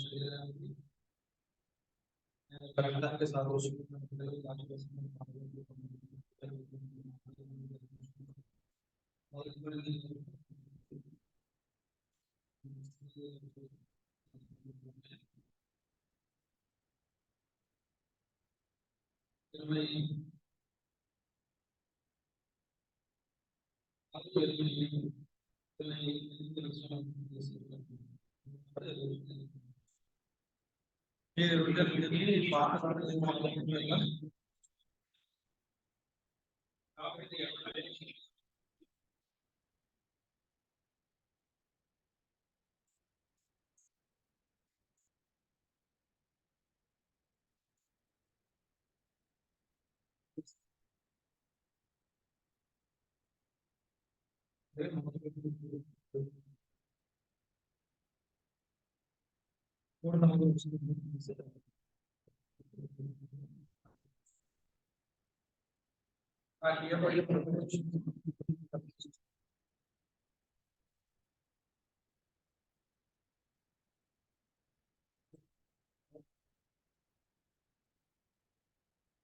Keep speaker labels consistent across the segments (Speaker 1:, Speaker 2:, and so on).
Speaker 1: శరీరానికి రక్తానికి సాదృశ్యంగా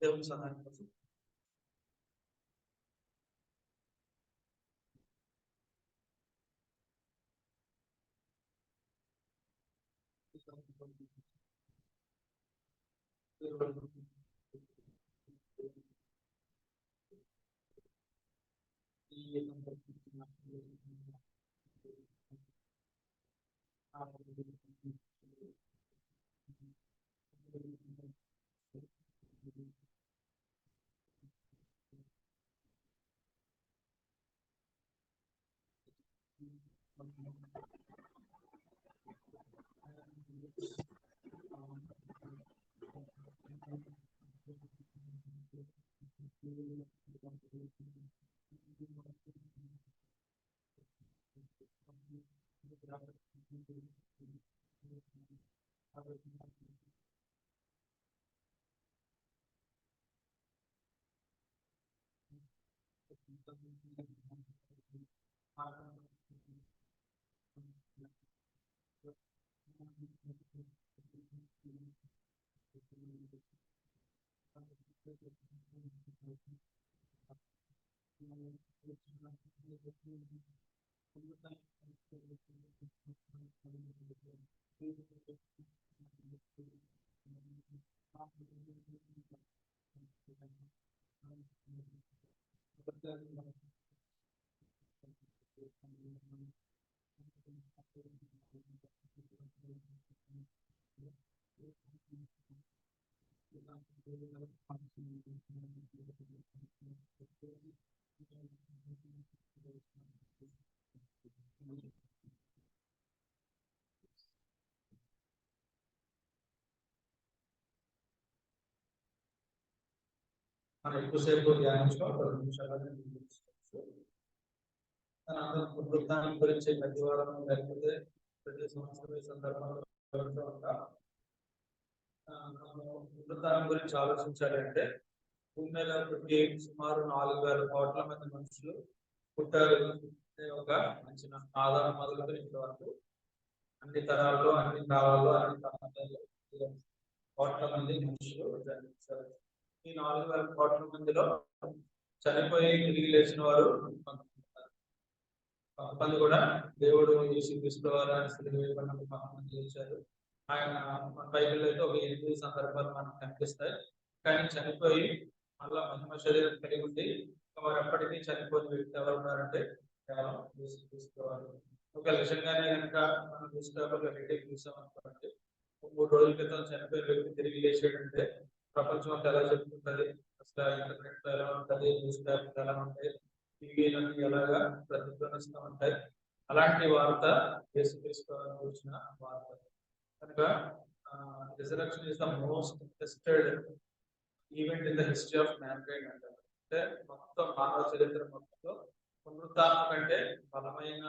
Speaker 1: దేవుని సహాయం కోసం మనం ఎక్కువసేపు ధ్యానించుకోవాలి. 10 నిమిషాలు వృత్తాన్ని గురించి ప్రతి వారం లేకపోతే ప్రతి సంవత్సరం ఈ సందర్భంలో వృత్తాన్ని గురించి ఆలోచించాలి అంటే భూమి మీద పుట్టి సుమారు 4,000 కోట్ల మంది మనుషులు పుట్టారు. ఒక మంచి ఆధారం మొదలుకొని ఇంతవరకు అన్ని తరాల్లో అన్ని కాలాల్లో అన్ని ప్రాంతాల్లో కోట్ల మంది మనుషులు జన్మించారు. ఈ 4,000 కోట్ల మందిలో చనిపోయి తిరిగి లేచిన వారు కొంతమంది కూడా దేవుడు యేసుక్రీస్తు ద్వారా కొంతమంది చేశారు. ఆయన బైబిల్లో అయితే ఒక 8 సందర్భాలు మనకు కనిపిస్తాయి. కానీ చనిపోయి మళ్ళా మహిమ శరీరం కలిగి ఉండి వారు ఎప్పటికీ చనిపోయిన వ్యక్తి ఎవరు ఉన్నారంటే కేవలం యేసుక్రీస్తు వారు. ఒక నిజంగానే కనుక మనం న్యూస్ చూసాం అనుకోండి, 3 రోజుల క్రితం చనిపోయిన వ్యక్తి తిరిగి లేచాడంటే ప్రపంచం అంతా ఎలా చెప్పుకుంటుంది, అసలు ఇంటర్నెట్ ఎలా ఉంటుంది, న్యూస్ పేపర్ ఎలా ఉంటాయి, టీవీలన్నీ ఎలాగా ప్రతిధ్వనిస్తూ ఉంటాయి. అలాంటి వార్త యేసుక్రీస్తు వచ్చిన వార్త కనుక resurrection is the most tested event in the history of mankind అంటారు. అంటే మొత్తం మానవ చరిత్ర మొత్తంలో పునరుత్థానం కంటే బలమైన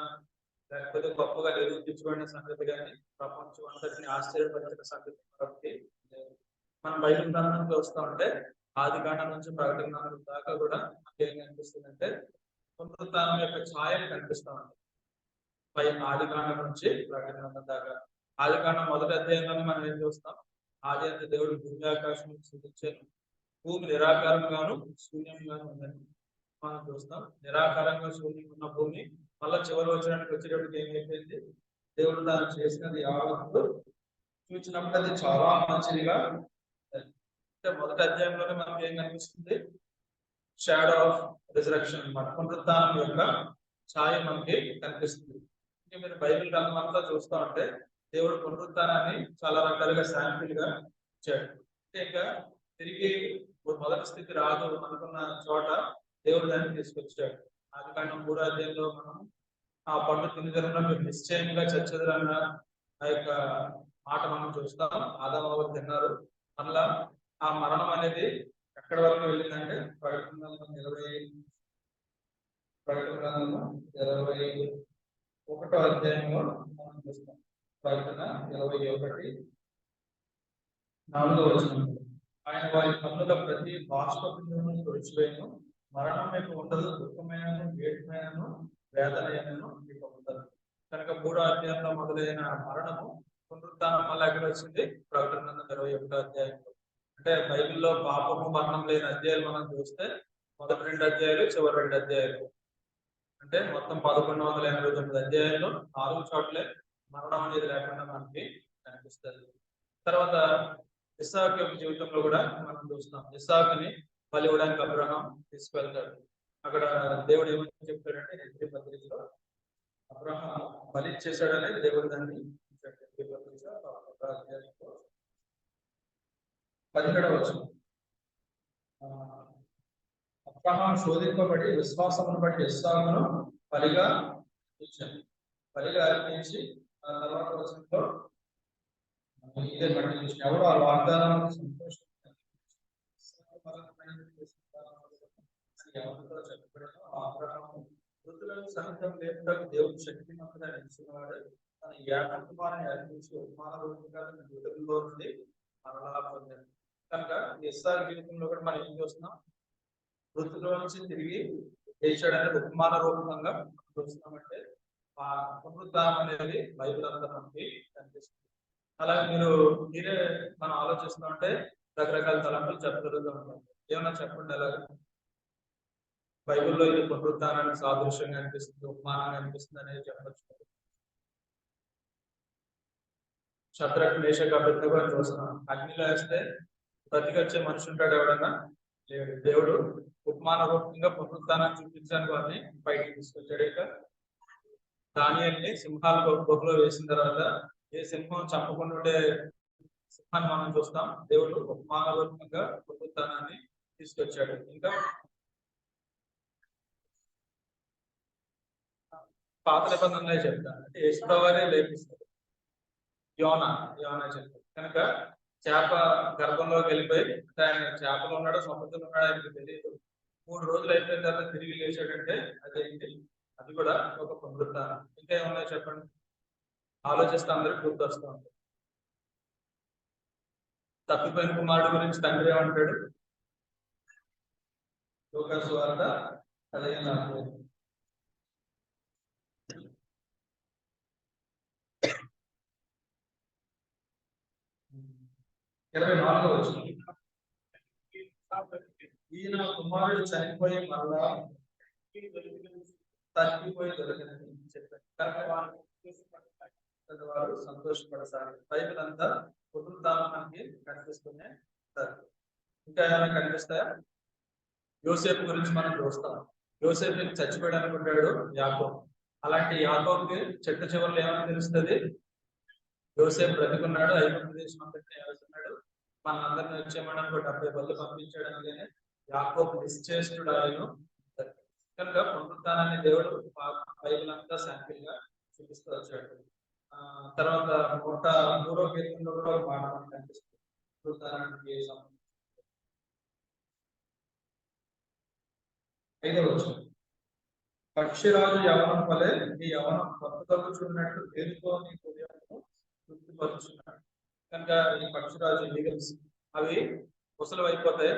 Speaker 1: లేకపోతే గొప్పగా నిరూపించబడిన సంగతి కానీ ప్రపంచం అంతటిని ఆశ్చర్యపరిచిన సంగతి కాబట్టి మనం బైబిల్ గ్రంథంలో వస్తూ ఉంటే ఆది కాండం నుంచి ప్రకటన దాకా కూడా ఏం కనిపిస్తుంది అంటే పునరుత్థానం యొక్క ఛాయలు కనిపిస్తా ఉంటాయి. పై ఆదికాండం నుంచి ప్రకటన దాకా. ఆదికాండం మొదటి అధ్యాయంలోనే మనం ఏం చూస్తాం? ఆది అంత దేవుడు భూమి ఆకాశం సృష్టించారు. భూమి నిరాకారంగాను శూన్యంగాను ఉందని మనం చూస్తాం. నిరాకారంగా శూన్యం ఉన్న భూమి మళ్ళా చివరి వచ్చినట్టు వచ్చేటప్పటికి ఏమైపోయింది? దేవుడు దాన్ని చేసినది యావత్తు చూసినప్పుడు అది చాలా మంచిదిగా. అంటే మొదటి అధ్యాయంలోనే మనకి ఏం కనిపిస్తుంది? షాడో ఆఫ్ రిజరక్షన్ అన్నమాట, పునరుత్థానం యొక్క ఛాయ మనకి కనిపిస్తుంది. ఇంకా మీరు బైబిల్ గ్రంథం అంతా చూస్తూ ఉంటే దేవుడు పునరుత్థానాన్ని చాలా రకాలుగా శాంపిల్ గా ఇచ్చాడు. ఇంకా తిరిగి మొదటి స్థితి రాదు అనుకున్న చోట దేవుడు దాన్ని తీసుకొచ్చాడు. ఆదికాండం 3వ అధ్యాయంలో మనం ఆ పండు తినగలన మీరు నిశ్చయంగా చచ్చెదరన్న ఆ యొక్క మాట మనం చూస్తాం. ఆదాము అవ్వ తిన్నారు. మళ్ళా ఆ మరణం అనేది ఎక్కడి వరకు వెళ్ళిందంటే ప్రకటన గ్రంథం 21వ అధ్యాయంలో మనం చూస్తాం. ప్రకటన 21:4 వచనం. ఆయన వారి కన్నుల ప్రతి బాష్పపిండును తుడిచివేయను, మరణం మీకు ఉండదు, దుఃఖమైనను వేదమైనను వేదనైనను మీకు ఉండదు. కనుక 3వ అధ్యాయంలో మొదలైన మరణము పునరుత్థానం మళ్ళీ ఎక్కడ వచ్చింది? ప్రకటన గ్రంథం 21వ అధ్యాయంలో. అంటే బైబిల్లో పాపము మరణం లేని అధ్యాయాలు మనం చూస్తే మొదటి 2 అధ్యాయాలు, చివరి 2 అధ్యాయాలు. అంటే మొత్తం 1189 అధ్యాయాల్లో 4 చోట్లే మరణం అనేది లేకుండా మనకి కనిపిస్తుంది. తర్వాత ఇస్సాకు యొక్క జీవితంలో కూడా మనం చూస్తాం. ఇస్సాకుని బలి ఇవ్వడానికి అబ్రహాం తీసుకువెళ్తాడు. అక్కడ దేవుడు ఏమని చెప్తాడంటే హెబ్రీ పత్రికలో అబ్రహాం బలి చేశాడని దేవుడు దాన్ని 17వ వచనం. అబ్రహాం శోధింపబడి విశ్వాసమును బట్టి ఇస్సాకును బలిగా ఇచ్చాడు. బలిగా అర్పించి ఆ తర్వాత వచనంలో ఇదే మళ్ళీ ఎవరు ఆ వాగ్దానాన్ని సంతోషంగా ఎవరితో చెప్పబడినో ఆ అబ్రహాము మృతులను సహితం లేపుటకు దేవుడు శక్తిమంతుడై నిలిచినవాడు. తన ఏకత్వాన్ని అర్పించి ఉపమాన రూపంగా మృతుల్లో నుండి మరలా పొందాడు. కనుక ఇస్సాకు జీవితంలో కూడా మనం ఏం చూస్తున్నాం? మృతుల నుంచి తిరిగి లేచాడనే ఉపమాన రూపంగా చూస్తున్నామంటే ఆ పునరుత్థానం అనేది బైబిల్ అంతా మనకి కనిపిస్తుంది. అలాగే మీరే మనం ఆలోచిస్తూ ఉంటే రకరకాల తలంపులు చెప్పగలుగుతూ ఉంటాం. ఏమన్నా చెప్పండి, అలాగే బైబిల్లో ఇది పునరుత్థానానికి సాదృశ్యంగా అనిపిస్తుంది, ఉపమానంగా అనిపిస్తుంది అనేది చెప్పచ్చు. శద్రక్ మేషక్ అబేద్నెగో అని చూస్తున్నాం. అగ్నిలో వేస్తే బ్రతికొచ్చే మనిషి ఉంటాడు ఎవడన్నా? లేడు. దేవుడు ఉపమాన రూపంగా పునరుత్థానాన్ని చూపించడానికి వారిని బయటికి తీసుకొచ్చాడు. ఇక దానియేలుని సింహాల గుహలో వేసిన తర్వాత ఏ సింహం చంపకుండా ఉండే సింహాన్ని మనం చూస్తాం. దేవుడు ఉపమాన రూపంగా పునరుత్థానాన్ని తీసుకొచ్చాడు. ఇంకా పాత నిబంధనలే చెప్తాను అంటే యేసుప్రభువే లేపిస్తాడు. యోనా చెప్తాడు. కనుక చేప గర్భంలోకి వెళ్ళిపోయి అంటే ఆయన చేపలో ఉన్నాడో సముద్రంలో ఉన్నాడో ఆయనకి తెలియదు. 3 రోజులు అయిపోయిన తర్వాత తిరిగి లేచాడంటే అదేంటి? అది కూడా ఒక పునరుత్థానం. ఇంకా ఏమన్నా చెప్పండి, ఆలోచిస్తే అందరికి గుర్తొస్తూ ఉంటుంది. తప్పిపోయిన కుమారుడు గురించి తండ్రి ఏమంటాడు? లూకా సువార్త 15:4. ఈయన కుమారుడు చనిపోయి మరలా తప్పిపోయి దొరికినని చెప్పారు. వారు సంతోషపడతారు. బైబిల్ అంతా పునరుత్థానం మనకి కనిపిస్తూనే ఉంటారు. ఇంకా ఏమైనా కనిపిస్తాయా? యోసేపు గురించి మనం చూస్తాం. యోసేపు చచ్చిపోయాడు అనుకుంటాడు యాకోబు. అలాంటి యాకోబుకి చెట్టు చివరిలో ఏమని తెలుస్తుంది? యోసేపు బ్రతికున్నాడు, ఐగుప్తు దేశం అంతటిని ఏలుతున్నాడు, మన అందరిని వచ్చేయమని 70 బళ్ళు పంపించాడు అనగానే యాకోబు నిశ్చేష్టుడు ఆయన. కనుక పునరుత్థానాన్ని దేవుడు బైబిల్ అంతా శాంపిల్ గా చూపిస్తూ వచ్చాడు. తర్వాత 103వ కీర్తనలో కూడా ఒక మాట మనకు కనిపిస్తుంది పునరుత్థానానికి సంబంధించి. 5వ వచనం. పక్షిరాజు యవనం వలె నీ యవనం కొత్తగొచ్చున్నట్టు పేరుతో నీ హృదయమును తృప్తిపరుచున్నాడు. కనుక ఈ పక్షిరాజు ఈగల్స్ అవి ముసలు అయిపోతాయి,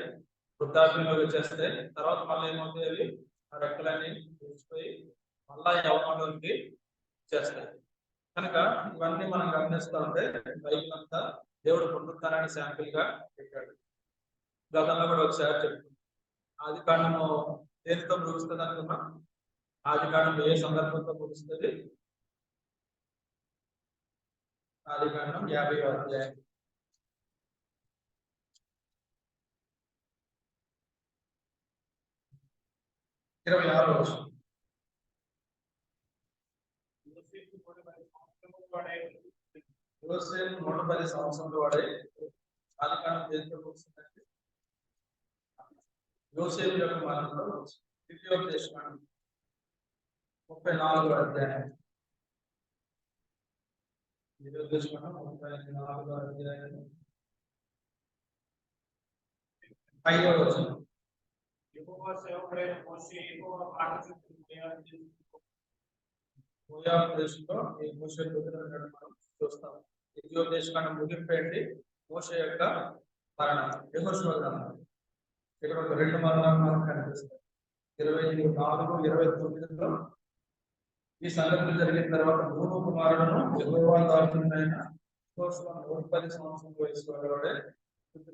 Speaker 1: వృద్ధాప్యంలోకి వచ్చేస్తాయి. తర్వాత మళ్ళీ ఏమవుతాయి? అవి రెక్కలన్నీ విడిచిపోయి మళ్ళా యవ్వనంలోకి చేస్తాయి. కనుక ఇవన్నీ మనం గమనిస్తూ ఉంటే బైబిల్ అంతా దేవుడు పునరుత్థానాన్ని శాంపిల్ గా పెట్టాడు. గతంలో కూడా ఒకసారి చెప్తాను, ఆది కాండము దేనితో ముగుస్తుంది అనుకున్నాం? ఆది కాండం ఏ సందర్భంతో ముగుస్తుంది? ఆది కాండం 50వ అధ్యాయం 26వ వచనం. యోసేపు 110 సంవత్సరంలో వాడే ఆది కాండం దేనితో ముగుస్తుందంటే యోసేపు యొక్క మరణంతో ద్వితీయోపదేశకాండం 34వ అధ్యాయం 34వ అధ్యాయం 5వ వచనం. యెహోవా సేవకుడైన మోషే యెహోవా మోయాబు దేశంలో ఈ మోషే పుత్రుడు మనం చూస్తాం. ద్వితీయోపదేశకాండం ముగింపు ఏంటి? మోషే యొక్క మరణం. యెహోషువ గ్రంథం ఇక్కడ ఒక 2 మరణాలు మనకు కనిపిస్తాయి. 24:29లో ఈ సంఘటన జరిగిన తర్వాత మూడో కుమారుడును యెహోవా దాసుడైన యెహోషువ 110 సంవత్సరం వయసు వాడే పుట్టి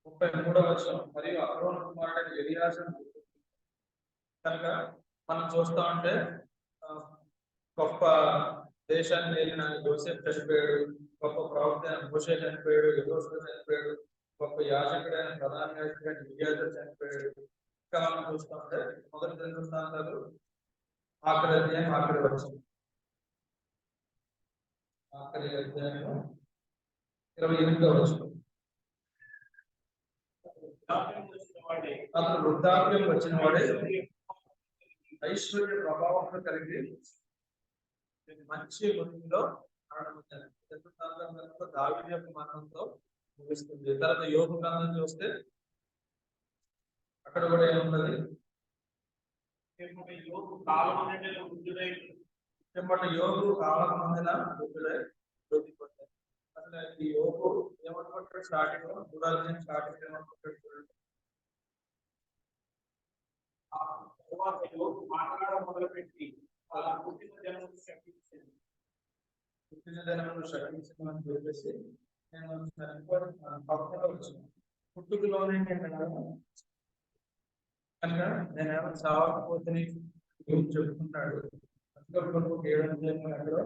Speaker 1: 33వ వచనం. మరియు అహరోను కుమారుడైన ఎలియాజరు. కనుక మనం చూస్తా ఉంటే గొప్ప దేశాన్ని వెళ్ళిన యోసేపు చనిపోయాడు, గొప్ప ప్రవక్త అయిన మోషే చనిపోయాడు, యెహోషువ చనిపోయాడు, గొప్ప యాజకుడైన ప్రధాన యాజకుడైన ఎలియాజరు చనిపోయాడు. ఇంకా మనం చూస్తా ఉంటే మొదటి దినవృత్తాంతాలు ఆఖరి అధ్యాయం ఆఖరి వచనం. ఆఖరి అధ్యాయం 28వ వచనం. అతను వృద్ధాప్యం వచ్చిన వాడే ఐశ్వర్య ప్రభావం కలిగి మంచి వృద్ధిలో మరణించారు. దావీదు యొక్క మరణంతో ముగుస్తుంది. తర్వాత యోగు గ్రంథం చూస్తే అక్కడ కూడా ఏమున్నది? యోగు కాలం వృద్ధుడై వృద్ధిపడ్డాడు. అసలు ఈ యోగు ఏమనుకుంటాడు? స్టార్టింగ్ లో స్టార్టింగ్ ఏమనుకుంటాడు చూడండి. మాట్లాడడం మొదలుపెట్టి అలా పుట్టిన జనమును శపించింది. అని చెప్పేసి నేను పక్కన వచ్చిన పుట్టుకలోనే కనుక నేను ఏమైనా చావకపోతే చెప్పుకుంటాడు. అందులో 7వ అధ్యాయంలో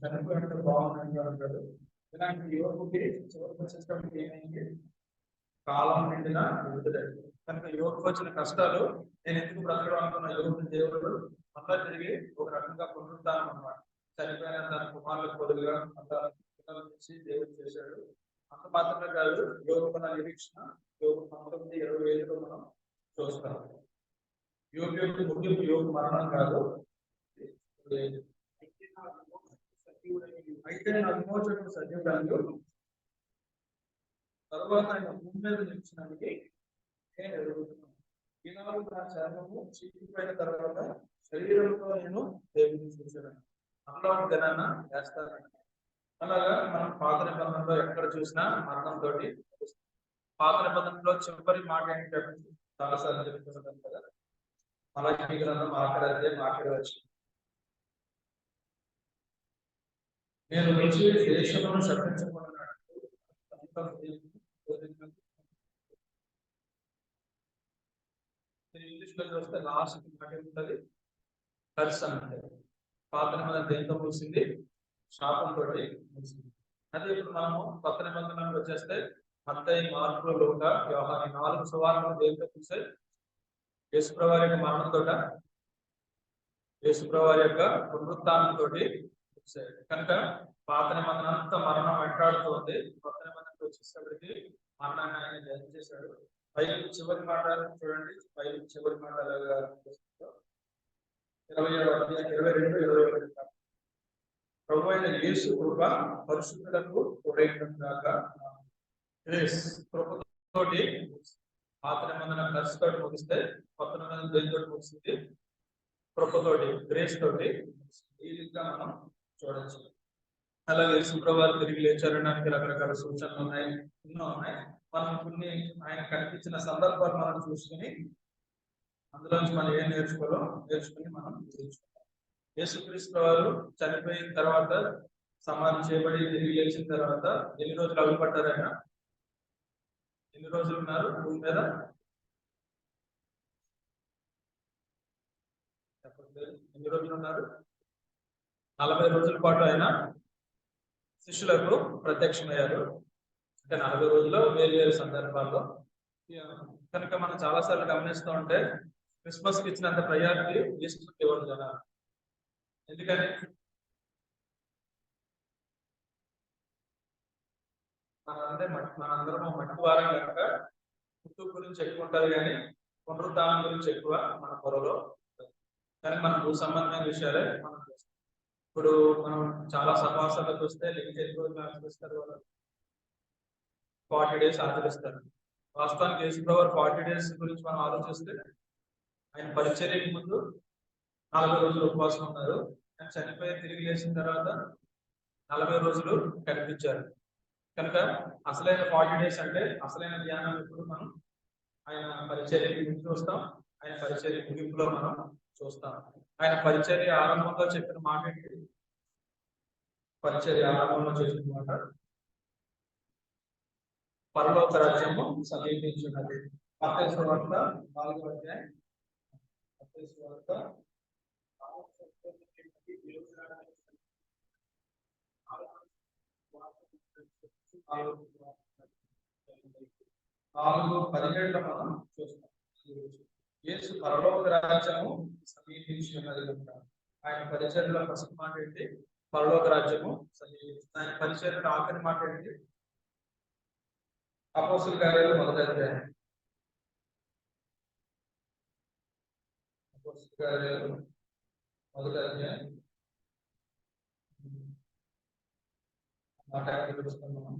Speaker 1: చనిపోయినట్టు బాగుందని అంటాడు. ఇలాంటి యువకుకి చివరికి వచ్చేటప్పటికి ఏమైంది? కాలం నిండిన విడుదల. కనుక యువకు వచ్చిన కష్టాలు నేను ఎందుకు బ్రతకడం అనుకున్న యువకుని దేవుడు మళ్ళా తిరిగి ఒక రకంగా పునరుద్ధానం అన్నమాట. చనిపోయిన తన కుమారులకు బదులుగా అంతా దేవుడు చేశాడు. అంత మాత్రమే కాదు, యోగుకున్న నిరీక్షణ యోగు 19:25లో మనం చూస్తాం. యోగు యొక్క ముగింపు యోగు మరణం కాదు. అయితే నా విమోచకుడు సజీవుడు. తర్వాత ఆయన భూమి మీద నిలిచినానికి నేను ఎదుగుతున్నాను. ఈనాడు నా చర్మము చీకిపోయిన తర్వాత శరీరంతో నేను దేవుడిని చూశాను. అందులో జనాన వేస్తానండి. అలాగా మనం పాత నిబంధనలో ఎక్కడ చూసినా మరణంతో పాత నిబంధనలో చివరి మాట ఏంటంటే చాలాసార్లు చెప్తున్నాం కదా, మలాకి గ్రంథం ఆఖరి అధ్యాయం ఆఖరి వచనం. నేను వచ్చి దేశమును శపించమన్నాడు. ఇంగ్లీష్ లో చూస్తే లాస్ట్ మాట ఉంటుంది కర్స్ అంటే. పాత నిబంధన దేంతో ముగిసింది? శాపంతో ముగిసింది. అదే ఇప్పుడు మనము కొత్త నిబంధనలకు వచ్చేస్తే మత్తయి, మార్కు, లూకా, యోహాను 4 సువార్తలు దేంతో ముగిసాయి? యేసుప్రభువు యొక్క మరణంతో, యేసుప్రభువు యొక్క పునరుత్థానంతో ముగిసాయి. కనుక పాత నిబంధన అంతా మరణం వెంటాడుతుంది. కొత్త నిబంధనకు వచ్చేసరికి మరణాన్ని ఆయన జయం చేశాడు. బైబిల్ చివరి మాట చూడండి. బైబిల్ చివరి మాట 22-21 ప్రభు అయిన యేసు కృప పరిశుద్ధులకు తోడైనట్టుగాక. కృపతోటి పాత నిబంధన కర్స్ తోటి ముగిస్తే కొత్త నిబంధన దేనితో ముగిసింది? కృపతోటి, గ్రేస్ తోటి. ఈ విధంగా మనం చూడవచ్చు. అలాగే యేసు ప్రభువు తిరిగి లేచారనడానికి రకరకాల సూచనలు ఉన్నాయి, ఎన్నో ఉన్నాయి. మనం కొన్ని ఆయన కనిపించిన సందర్భాలు మనం చూసుకుని అందులో నుంచి మనం ఏం నేర్చుకుని మనం జీవించుకుంటాం. యేసుక్రీస్తు వారు చనిపోయిన తర్వాత సమాధి చేయబడి తిరిగి లేచిన తర్వాత ఎన్ని రోజులు అగుపడ్డారు ఆయన? ఎన్ని రోజులు ఉన్నారు భూమి మీద? ఎన్ని రోజులు ఉన్నారు? 40 రోజుల పాటు ఆయన శిష్యులకు ప్రత్యక్షమయ్యారు. అంటే 40 రోజుల్లో వేరు వేరు సందర్భాల్లో. కనుక మనం చాలా సార్లు గమనిస్తూ ఉంటే క్రిస్మస్ కి ఇచ్చినంత ప్రయారిటీ ఈస్టర్ ఇవ్వరు జనాలు. ఎందుకని? మనందరం మట్టి వారం కనుక పుట్టుక గురించి ఎక్కువ ఉంటారు కానీ పునరుద్ధానం గురించి ఎక్కువ మన పొరలో. కానీ మన భూ సంబంధమైన విషయాలే మనం చూస్తాం. ఇప్పుడు మనం చాలా సమాసాలకు వస్తే ఎన్ని రోజులు ఆచరిస్తారు వాళ్ళు? 40 days ఆచరిస్తారు. వాస్తవానికి యేసుప్రభు 40 days గురించి మనం ఆలోచిస్తే ఆయన పరిచర్యకు ముందు 40 రోజులు ఉపవాసం ఉన్నారు. ఆయన చనిపోయి తిరిగి లేచిన తర్వాత 40 రోజులు కనిపించారు. కనుక అసలైన 40 days అంటే అసలైన ధ్యానం ఎప్పుడు మనం ఆయన పరిచర్యకి ముందు చూస్తాం, ఆయన పరిచర్య ముగింపులో మనం చూస్తాం. ఆయన పరిచర్య ఆరంభంలో చెప్పిన మాట ఏంటి? పరిచర్య ఆరంభంలో చెప్పిన మాట పరలోక రాజ్యము సమీపించున్నది. మత్తయి సువార్త 4వ అధ్యాయం. మత్తయి సువార్త 4:17 మనం చూస్తాం. యేసు పరలోక రాజ్యము సమీపించున్నది కనుక ఆయన పరిచర్యలో ఫస్ట్ మాట ఏంటి? పరలోక రాజ్యము సమీపించింది. ఆయన పరిచర్యలో ఆఖరి మాట ఏంటి? అపోస్తలుల కార్యాలు 1వ అధ్యాయం. అపోస్తలుల కార్యాలు 1వ అధ్యాయం. మాట తెలుసుకుందాం.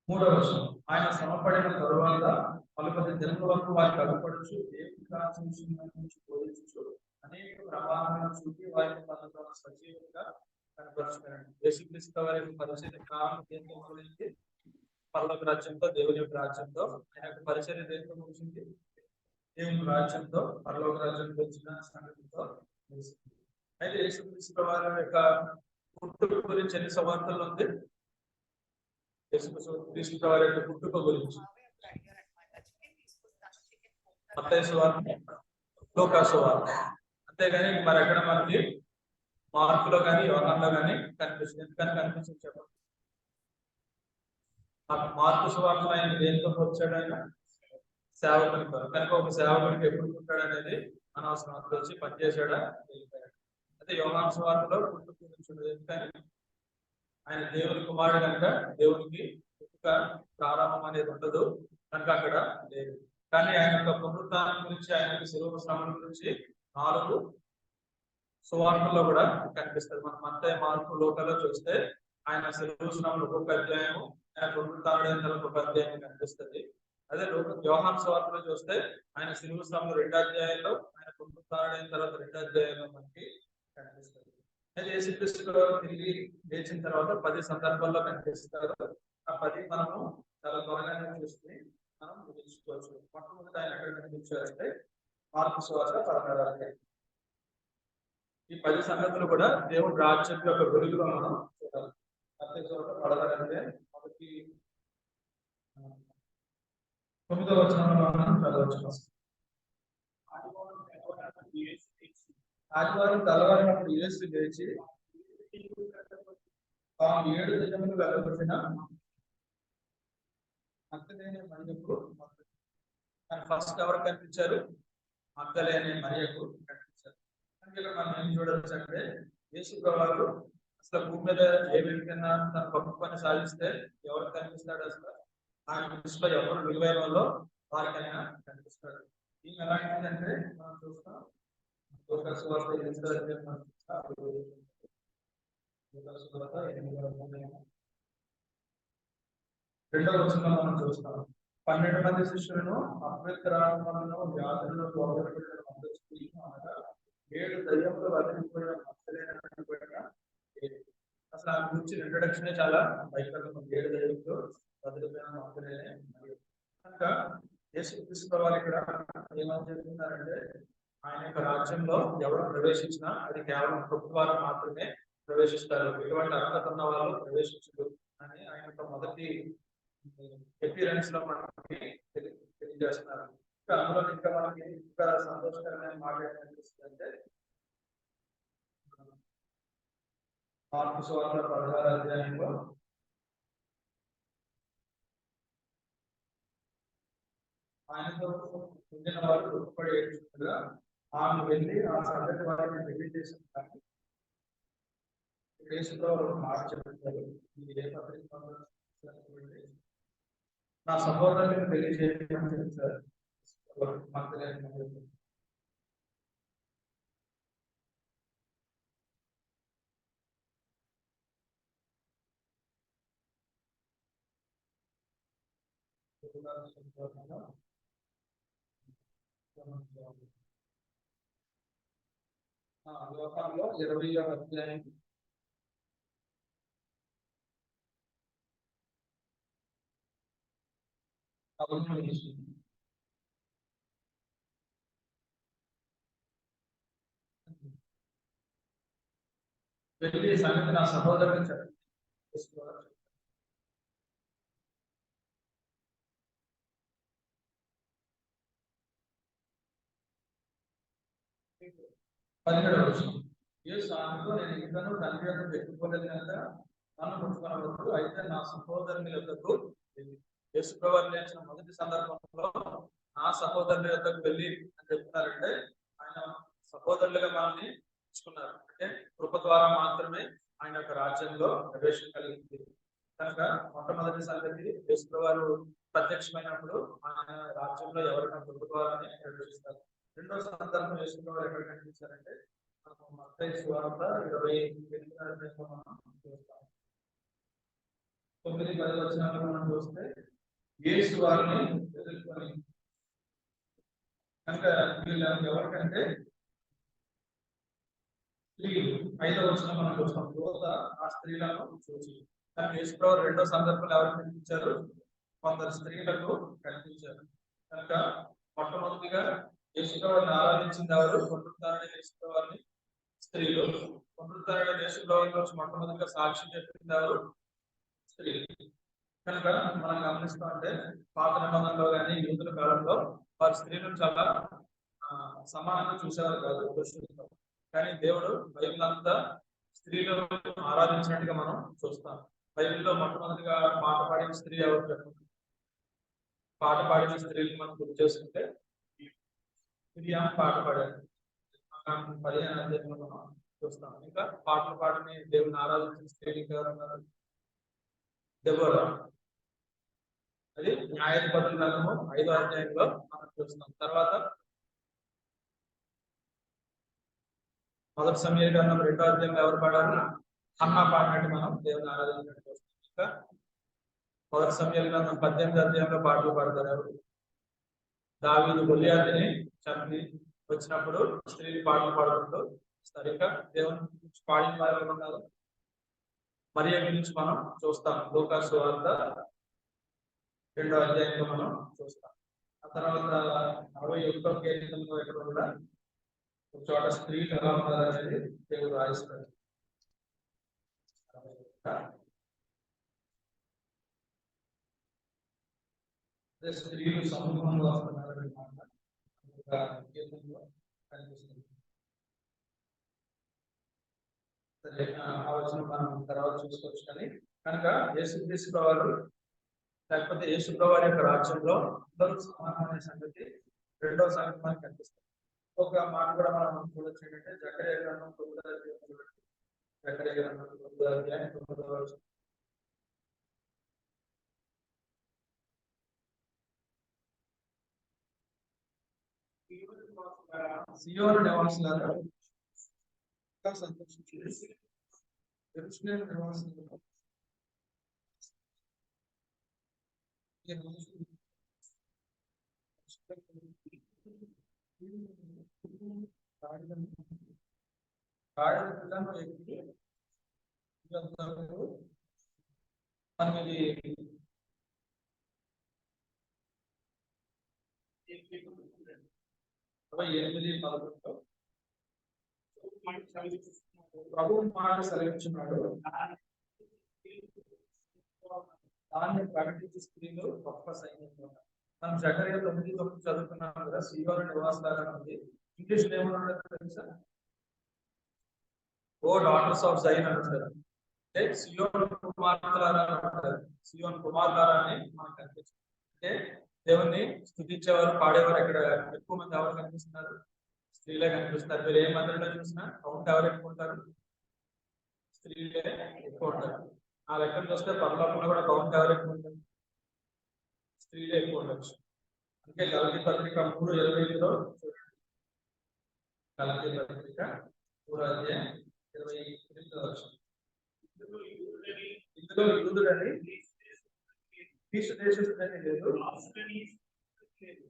Speaker 1: మూడవ వచనం. ఆయన శ్రమపడిన తరువాత 40 దినముల వరకు వారికి అగుపడుచు దేవుని రాజ్యం నుంచి బోధించు అనేక ప్రమాణాలను చూపి వారికి తనతో సజీవంగా కనపరుచుకున్నాడు. యేసుక్రీస్తు వారి పరిచర్య కాలం దేంతో మొదలైంది? పరలోక రాజ్యంతో, దేవుని యొక్క రాజ్యంతో. ఆయన యొక్క పరిచర్య దేంతో ముగిసింది? దేవుని రాజ్యంతో, పరలోక రాజ్యంతో వచ్చిన సంగతితో ముగిసింది. అయితే యేసుక్రీస్తు వారి యొక్క పుట్టుక గురించి ఎన్ని సువార్తలు ఉంది? యేసుక్రీస్తు వారి యొక్క పుట్టుక గురించి మత్తయి సువార్త, లూకా సువార్త. అంతేగాని మరి ఎక్కడ మనకి మార్కులో కానీ యోహానులో కానీ కనిపిస్తుంది. ఎందుకని కనిపించింది చెప్పండి? మార్కు సువార్తలో ఆయన దేనితో వచ్చాడు? ఆయన సేవకుని కనుక ఒక సేవకునికి ఎప్పుడు పుట్టాడు అనేది అనవసరం. అక్కడ వచ్చి పనిచేసాడా వెళ్ళిపోయాడు. అయితే యోహాను సువార్తలో పుట్టుక గురించి ఉండదు. ఎందుకని? ఆయన దేవుని కుమారుడు కనుక దేవునికి పుట్టుక ప్రారంభం అనేది ఉండదు కనుక అక్కడ లేదు. కానీ ఆయన యొక్క పునరుద్ధానం గురించి, ఆయన యొక్క శిలువ శ్రమల గురించి 4 సువార్తల్లో కూడా కనిపిస్తుంది. మనం మత్తయి, మార్కు, లూకాలో చూస్తే ఆయన శిలువ శ్రమలు ఒక్కొక్క అధ్యాయము, ఆయన పునరుద్ధానం ఒక్కొక్క అధ్యాయం కనిపిస్తుంది. అదే యోహాను సువార్తలో చూస్తే ఆయన శిలువ శ్రమలు 2 అధ్యాయాల్లో, ఆయన పునరుద్ధానం తర్వాత 2 అధ్యాయాల్లో మనకి కనిపిస్తుంది. అయితే యేసుక్రీస్తు తిరిగి లేచిన తర్వాత 10 సందర్భాల్లో కనిపిస్తారు. ఆ 10 మనము చాలా త్వరగానే చూసుకుని మనం ముగించుకోవచ్చు. మొట్టమొదటి ఆయన ఎక్కడ కనిపించారంటే మార్కు సువార్త 16వ అధ్యాయం. ఈ 10 సంగతులు కూడా దేవుడి రాజ్యం యొక్క వెలుగులో మనం చూడాలి. మత్తయి సువార్త 16వ అధ్యాయం 9వ వచనంలో మనం చదవచ్చు. ఆదివారం తెల్లవారినప్పుడు యేసు లేచి తాను 7 దినములు వెళ్ళబడిన మగ్దలేనే మరియకు, ఫస్ట్ ఎవరు కనిపించారు? మగ్దలేనే మరియకు కనిపించారు. ఇక్కడ మనం ఏం చూడవచ్చు అంటే యేసు ప్రభువు అసలు భూమి మీద ఏ వ్యక్తికైనా తన గొప్ప పని సాధిస్తే ఎవరికి కనిపిస్తాడు? అసలు ఆయన దృష్టిలో ఎవరు విలువైన వాళ్ళో వారికైనా కనిపిస్తాడు. ఈమె ఎలాంటిదంటే మనం చూస్తాం రెండవ వచనంలో మనం చూస్తాం 12 మంది శిష్యులను అపవిత్రాత్మలను వ్యాధులను అనగా 7 దయ్యములు వదిలిపోయిన అసలు ఆమె గురించి ఇంట్రొడక్షన్ చాలా భయంకరంగా 7 దైవంతో భద్రమైన మాత్రమే. కనుక యేసుక్రీస్తు వారు ఇక్కడ ఏమని చెప్తున్నారంటే ఆయన యొక్క రాజ్యంలో ఎవరు ప్రవేశించినా అది కేవలం కృప ద్వారా మాత్రమే ప్రవేశిస్తారు, ఎటువంటి అర్హత ఉన్న వాళ్ళు ప్రవేశించరు అని ఆయన యొక్క మొదటి అపియరెన్స్ లో మనకి తెలియజేస్తున్నారు. అందులో ఇంకా మనకి ఇంకా సంతోషకరమైన మాట ఏమనిపిస్తుందంటే మార్కు సువార్త 16వ అధ్యాయంలో ఆయనతో ఉండిన వారు దుఃఖపడి ఏడ్చుకుంటగా ఆమె వెళ్ళి ఆ సంగతి వారిని తెలియజేసిన కానీ దేశంలో మాట చెప్తారు. ఈ ఏ పత్రిక నా సహోదరులకు తెలియజేయడం సార్ లోకంలో 20వ అధ్యాయం వెళ్ళి సంగతి నా సహోదరుని చెప్పండి. 17వ వచనం యేసు ఆమెతో నేను ఇంకనూ తండ్రి యొక్క పెట్టుకోలేదు కనుక నన్ను ముట్టుకున్నప్పుడు అయితే నా సహోదరుని యొక్కకు యేసు ప్రభువు లేచిన మొదటి సందర్భంలో నా సహోదరుని యొక్కకు వెళ్ళి అని చెప్తున్నారంటే ఆయన సహోదరులుగా మనల్ని ఇచ్చుకున్నారు. అంటే కృప ద్వారా మాత్రమే ఆయన యొక్క రాజ్యంలో ప్రవేశం కలిగింది. కనుక మొట్టమొదటి సంగతి యేసు ప్రభువు ప్రత్యక్షమైనప్పుడు ఆయన రాజ్యంలో ఎవరైనా కృప ద్వారానే ప్రవేశిస్తారు. రెండో సందర్భం యేసు ప్రభువు ఎక్కడ కనిపించారంటే మత్తయి సువార్త 28వ అధ్యాయంలో మనం చూస్తాం. 9-10 వచనాల్లో మనం చూస్తే యేసు వారిని ఎదుర్కొని కనుక వీళ్ళు ఎవరికంటే స్త్రీలు. 5వ వచనం మనం చూస్తాం యువత ఆ స్త్రీలను చూసి. కానీ యేసు ప్రభువు రెండో సందర్భంలో ఎవరు కనిపించారు? కొందరు స్త్రీలకు కనిపించారు. కనుక మొట్టమొదటిగా యేసు ప్రభువుని ఆరాధించింది ఎవరు? పునరుత్థానుడైన యేసు ప్రభువుని స్త్రీలు. పునరుత్థానుడైన యేసు ప్రభువు గురించి మొట్టమొదటిగా సాక్ష్యం చెప్పింది ఎవరు? స్త్రీలు. కనుక మనం గమనిస్తూ ఉంటే పాత నిబంధనలో కానీ యూదుల కాలంలో వారి స్త్రీలను చాలా సమానంగా చూసేవారు కాదు పురుషులతో. కానీ దేవుడు బైబిల్ అంతా స్త్రీలు ఆరాధించినట్టుగా మనం చూస్తాం. బైబిల్లో మొట్టమొదటిగా పాట పాడిన స్త్రీ ఎవరు చెప్పండి? పాట పాడిన స్త్రీలు మనం గుర్తు చేసుకుంటే మిరియాము పాట పాడారు. 15వ అధ్యాయంలో మనం చూస్తాం. ఇంకా పాటలు పాడిని దేవుని ఆరాధించిన స్త్రీలు ఎవరు ఉన్నారు? దెబోరా. అది న్యాయాధిపతుల గ్రంథము 5వ అధ్యాయంలో మనం చూస్తాం. తర్వాత మొదటి సమూయేలు గ్రంథం 2వ అధ్యాయంలో ఎవరు పాడారు? హన్నా పాడినట్టు మనం దేవుని ఆరాధించినట్టు చూస్తాం. ఇంకా మొదటి సమూయేలు గ్రంథం 18వ అధ్యాయంలో పాటలు పాడతారు ఎవరు? దావీదు గొలియాతుని చంపి వచ్చినప్పుడు స్త్రీలు పాటలు పాడుకుంటూ వస్తారు. ఇంకా దేవుని గురించి పాడిన వారు ఎవరు ఉన్నారు? మరియ గురించి మనం చూస్తాం. లూకా సువార్త 2వ అధ్యాయంలో మనం చూస్తాం. ఆ తర్వాత 61వ కీర్తనలో ఎక్కడ కూడా ఒక చోట స్త్రీలు ఎలా ఉన్నారు అనేది దేవుడు రాయిస్తాడు. స్త్రీలు సమూహంలో వస్తున్నారని కీర్తనలో కనిపిస్తుంది. ఆ వచనం మనం తర్వాత చూసుకోవచ్చు. కానీ కనుక యేసుక్రీస్తు వారు లేకపోతే యేసు ప్రభువు యొక్క రాజ్యంలో అందరూ సమానమైన సంగతి రెండవ సంగతి మనకు కనిపిస్తుంది. ఒక మాట కూడా మనం చూడొచ్చు ఏంటంటే జకర్యా గ్రంథం 9వ అధ్యాయం చూడండి. జకర్యా గ్రంథం 9వ అధ్యాయం 9వ వచనం. సియోను నివాసులారా సంతోషించండి, యెరూషలేము నివాసులారా మనం ఇది 28:11 ప్రభు మాట సెలవించున్నాడు, దాన్ని ప్రకటించే స్త్రీలు గొప్ప సైన్యం. మనం జకర్యా 9:9 చదువుకున్నాం కదా, సీయోను నివాసాలను ఉంది. ఇంగ్లీష్ ఏమన్నా తెలుసా? ఓ డాటర్స్ ఆఫ్ జైన్ అంటారు. అంటే సియోను కుమార్తెలారా అంటారు. సియోను కుమార్తెలారా అని మనకు కనిపిస్తుంది. అంటే దేవుణ్ణి స్తుతించేవారు, పాడేవారు ఇక్కడ ఎక్కువ మంది ఎవరు కనిపిస్తున్నారు? స్త్రీలే కనిపిస్తారు. మీరు ఏ మందిరంలో చూసినా కౌంట్ ఎవరు ఎక్కువ ఉంటారు? స్త్రీలే ఎక్కువ ఉంటారు. ఆ లెక్కను చూస్తే పరలోకంలో కూడా కౌంట్ ఎవరు ఎక్కువ ఉంటారు? స్త్రీలే ఎక్కువ ఉండొచ్చు. అందుకే గలతీ పత్రిక 3:25లో గలతీ పత్రిక 3:28 ఇందులో యూదులని క్రీస్తు దేశస్తులని లేదు,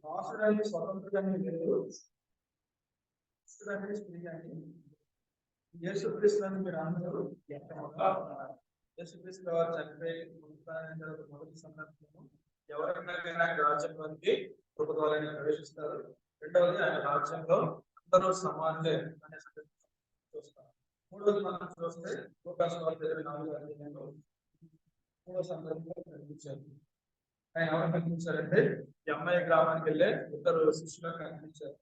Speaker 1: దాసుడని స్వతంత్రుడని లేదు, స్త్రీ అని యేసుక్రీస్తుని మీరు అందరూ ఎక్కడ యేసుక్రీస్తు వారు చనిపోయి మొదటి సందర్భము ఎవరైనా రాజ్యంలోనికి కృప ద్వారా ప్రవేశిస్తారు. రెండవది ఆయన రాజ్యంలో అందరూ సమానులే అనే చూస్తారు. మూడవది మనం చూస్తే లూకాసు వార్త 24:15 మూడో సందర్భంలో కనిపించారు. ఆయన ఎవరు కనిపించారంటే అమ్మాయి గ్రామానికి వెళ్ళే ఇద్దరు శిష్యులకు కనిపించారు.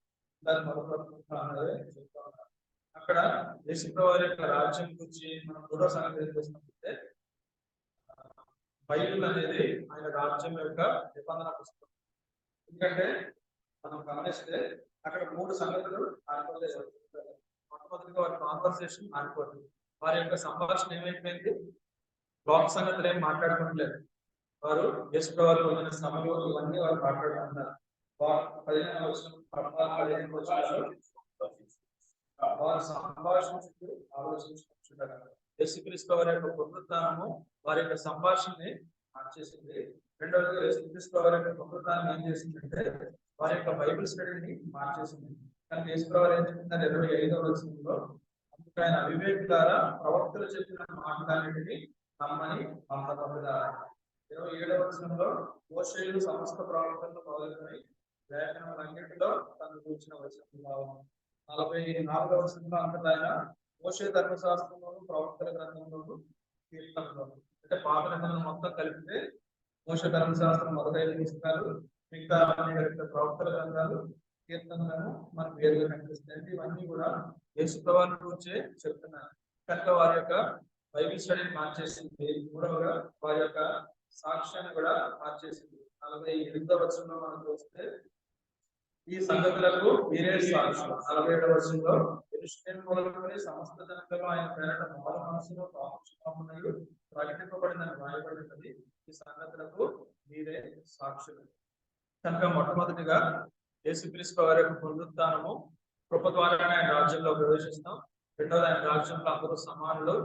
Speaker 1: అక్కడ యేసుప్రభువు వారి యొక్క రాజ్యం గురించి మనం మూడో సంగతి చేసినట్లయితే బైబిల్ అనేది ఆయన రాజ్యం యొక్క నిబంధన పుస్తకం. ఎందుకంటే మనం గమనిస్తే అక్కడ 3 సంగతులు ఆగిపోతాయి. మొట్టమొదటిగా వారి కాన్వర్సేషన్ ఆగిపోతుంది. వారి యొక్క సంభాషణ ఏమైపోయింది? లోక సంగతులు ఏం మాట్లాడుకోవట్లేదు. వారు యేసుప్రభువు పొందిన సమయంలో ఇవన్నీ వారు మాట్లాడుకుంటున్నారు. వారి సంభాషణ ఆలోచించుకుంటున్నారు. యేసుక్రీస్తు వారి యొక్క పునరుత్థానము వారి యొక్క సంభాషణని మార్చేసింది. రెండవది యేసుక్రీస్తు వారి యొక్క పునరుత్థానం ఏం చేసిందంటే వారి యొక్క బైబిల్ స్టడీని మార్చేసింది. కానీ యేసుప్రభువు ఏం చెప్తున్నారు 25వ వచనంలో, అందుకు ఆయన అవివేకి ద్వారా ప్రవక్తలు చెప్పిన మాటలన్నిటిని నమ్మని నమ్మకముగా. 27వ వచనంలో మోషేయు సమస్త ప్రవక్తలను మొదలుకొని లేఖనములన్నిటిలో తను కూర్చిన వచనంలో 44వ వచనంలో అంతటా ఆయన మోషే ధర్మశాస్త్రంలోను ప్రవక్తల గ్రంథంలోను కీర్తనలోను, అంటే పాత నిబంధన మొత్తం కలిపితే మోషే ధర్మశాస్త్రం మొదలైన పుస్తకాలు, మిగతా ప్రవక్తల గ్రంథాలు, కీర్తనలను మనకు వేరుగా కనిపిస్తాయి. ఇవన్నీ కూడా యేసుప్రభువుని గురించి చెప్తున్నారు. కనుక వారి యొక్క బైబిల్ స్టడీని మార్చేసింది. మూడవగా వారి యొక్క సాక్ష్యాన్ని కూడా మార్చేసింది. 48వ వచనంలో మనం చూస్తే ఈ సంగతులకు మీరే సాక్ష్యం. 47వ వచనంలో యెరూషలేము మొదలుకొని సమస్త జనాంగంలో ఆయన పేరట మారు మనసులో పాపక్షమాపణలు ప్రకటింపబడిందని రాయబడినది. ఈ సంగతులకు మీరే సాక్షులు. కనుక మొట్టమొదటిగా యేసుక్రీస్తు వారి యొక్క పునరుత్థానము కృప ద్వారానే ఆయన రాజ్యంలో ప్రవేశిస్తాం. రెండవది ఆయన రాజ్యంలో అందరూ సమానులు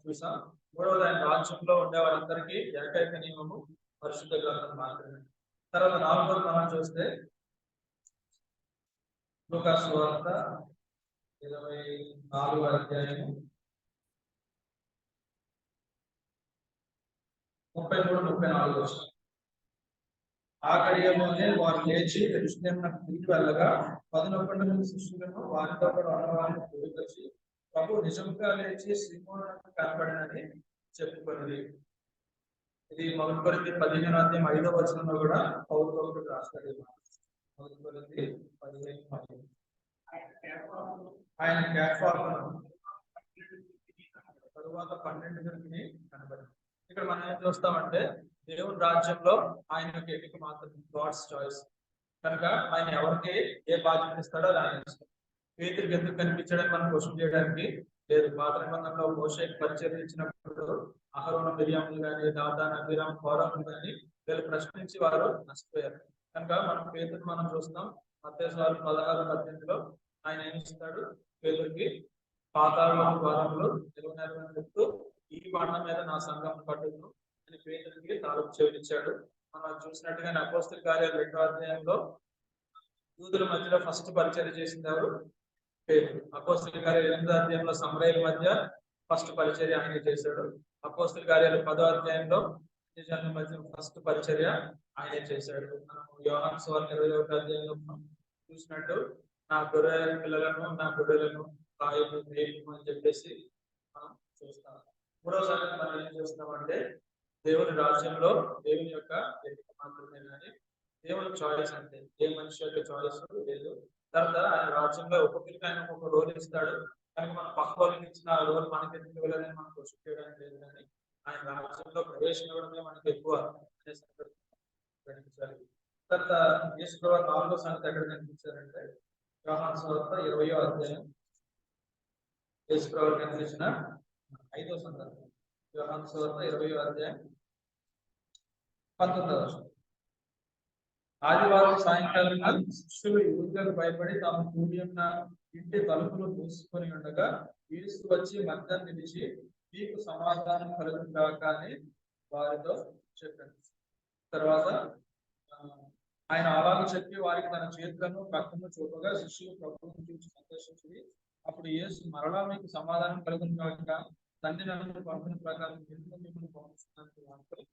Speaker 1: చూసాం. మూడవది ఆయన రాజ్యంలో ఉండే వారందరికీ ఏకైక నియమము పరిశుద్ధ గ్రంథం మాత్రమే. తర్వాత 4వది మనం చూస్తే లూకాసు వార్త 24వ అధ్యాయము 33-34 వచనం. ఆ గడియలోనే వారు లేచి యెరూషలేమునకు తిరిగి వెళ్ళగా 11 మంది శిష్యులను వారితో కూడా ఉన్నవారిని కూడికొచ్చి ప్రభు నిజంగా లేచి సీమోనుకు కనబడినని చెప్పుకొనిది. ఇది 1 కొరింథీ 15:5 వచనంలో కూడా పౌలు భక్తుడు రాస్తాడు. 1 కొరింథీ 15:5 ఆయన తరువాత 12 కనబడింది. ఇక్కడ మనం ఏం చూస్తామంటే దేవుని రాజ్యంలో ఆయన యొక్క ఎన్నిక మాత్రం గాడ్స్ చాయిస్. కనుక ఆయన ఎవరికి ఏ బాధ్యత ఇస్తాడో అది ఆయన ఇష్టం. పేతురుకి ఎందుకు కనిపించడానికి మనం క్వశ్చన్ చేయడానికి లేదు. పాత నిబంధనలో మోషేకి పరిచయం ఇచ్చినప్పుడు అహరోను మిరియాములు కానీ దాతాను అబీరాము కోరాను కానీ వీళ్ళు ప్రశ్నించి వారు నష్టపోయారు. కనుక మనం పేతురు మనం చూస్తాం మత్తయి 16:18లో ఆయన ఏమి ఇస్తాడు? పేతురుకి పాతాళం ద్వారములు నిలువనేరని చెప్తూ ఈ బండ మీద నా సంఘం కట్టును అని పేతురుకి తాలూకు చెవినిచ్చాడు. మనం చూసినట్టుగా అపోస్తల కార్యాలు 2వ అధ్యాయంలో యూదుల మధ్యలో ఫస్ట్ పరిచయం చేసింది ఎవరు? పేతురు. అపోస్తల కార్యాలు 8వ అధ్యాయంలో సమరయుల మధ్య ఫస్ట్ పరిచర్య ఆయన చేశాడు. అపోస్తల కార్యాలు 10వ అధ్యాయంలో జనుల మధ్య ఫస్ట్ పరిచర్య ఆయన చేశాడు. మనం యోహాను సువార్త 21వ అధ్యాయంలో చూసినట్టు నా గొర్రె పిల్లలను నా గొర్రెలను అని చెప్పేసి మనం చూస్తాం. మూడవ సంగతి మనం ఏం చూస్తామంటే దేవుని రాజ్యంలో దేవుని యొక్క ఎన్నిక మాత్రమే కానీ దేవుని చాయిస్ అంటే ఏ మనిషి యొక్క చాయిస్ లేదు. తర్వాత ఆయన రాజ్యంలో ఒక్కొక్కరికి ఆయన ఒక్కొక్క రోల్ ఇస్తాడు. కానీ మన పక్క వాళ్ళకి ఇచ్చిన రోల్ మనకి ఎందుకు ఇవ్వలేదని మనం క్వశ్చన్ చేయడానికి లేదు. కానీ ఆయన రాజ్యంలో ప్రవేశం ఇవ్వడమే మనకి ఎక్కువ అనే సంగతి గ్రహించాలి. తర్వాత యేసు ప్రభువు 4వ సంగతి ఎక్కడ కనిపించారంటే యోహాను సువార్త 20వ అధ్యాయం యేసు ప్రభువు కనిపించిన 5వ సందర్భం. యోహాను సువార్త 20వ అధ్యాయం 19వ వచనం. ఆదివారం సాయంకాలం శిష్యులు యూదులకు భయపడి తాము కూడి ఉన్న ఇంటి తలుపులు మూసుకొని ఉండగా యేసు వచ్చి మధ్య నిలిచి మీకు సమాధానం కలుగుగాక అని వారితో చెప్పారు. తర్వాత ఆయన అలాగ చెప్పి వారికి తన చేతులను పక్కన చూపగా శిష్యులు ప్రభువును చూసి సంతోషించి అప్పుడు యేసు మరలా మీకు సమాధానం కలుగుగాక తండ్రి నన్ను పంపిన ప్రకారం ఎందుకు మిమ్మల్ని పంపిస్తున్నాను.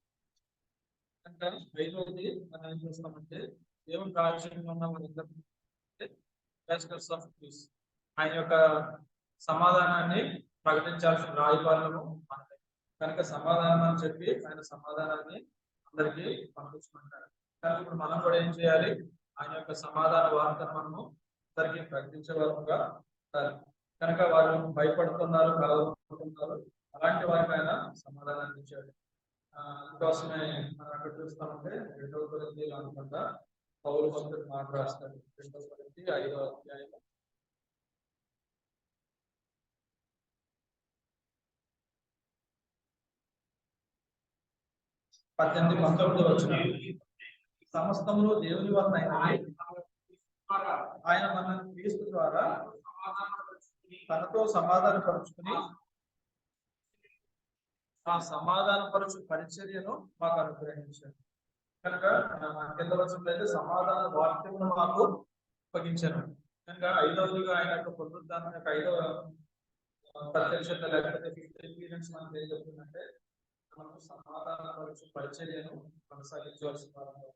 Speaker 1: అంటే 5వది మనం ఏం చూస్తామంటే దేవుని రాజ్యంలో ఉన్న వారందరూ ఆయన యొక్క సమాధానాన్ని ప్రకటించాల్సిన రాయబారులను కనుక సమాధానం అని చెప్పి ఆయన సమాధానాన్ని అందరికీ పంపించమంటారు. కానీ ఇప్పుడు మనం కూడా ఏం చేయాలి? ఆయన యొక్క సమాధాన వార్తను మనము అందరికీ ప్రకటించగలముగా ఉండాలి. కనుక వారు భయపడుతున్నారు, కలవడుతున్నారు, అలాంటి వారికి ఆయన సమాధానాన్ని ఇచ్చాడు. అందుకోసమే మనం అక్కడ చూస్తామంటే 2వ కొరింథీయులు అనుకుంటా పౌలు భక్తుడు మాట రాస్తాడు. 2వ కొరింథీ 5వ అధ్యాయం 18-19 వచనాలు. సమస్తమును దేవుని వలన ఆయన మన క్రీస్తు ద్వారా తనతో సమాధానపరుచుకుని ఆ సమాధానపరచు పరిచర్యను మాకు అనుగ్రహించాడు. కనుక కింద వచనంలో అయితే సమాధాన వాక్యమును మాకు అప్పగించాను. కనుక 5వదిగా ఆయన యొక్క పునరుద్ధానం యొక్క 5వ ప్రత్యక్షత లేకపోతే 5th ఎక్స్పీరియన్స్ మనకు ఏం చెప్తుందంటే మనకు సమాధానపరచు పరిచర్యను కొనసాగించవలసిన వారు.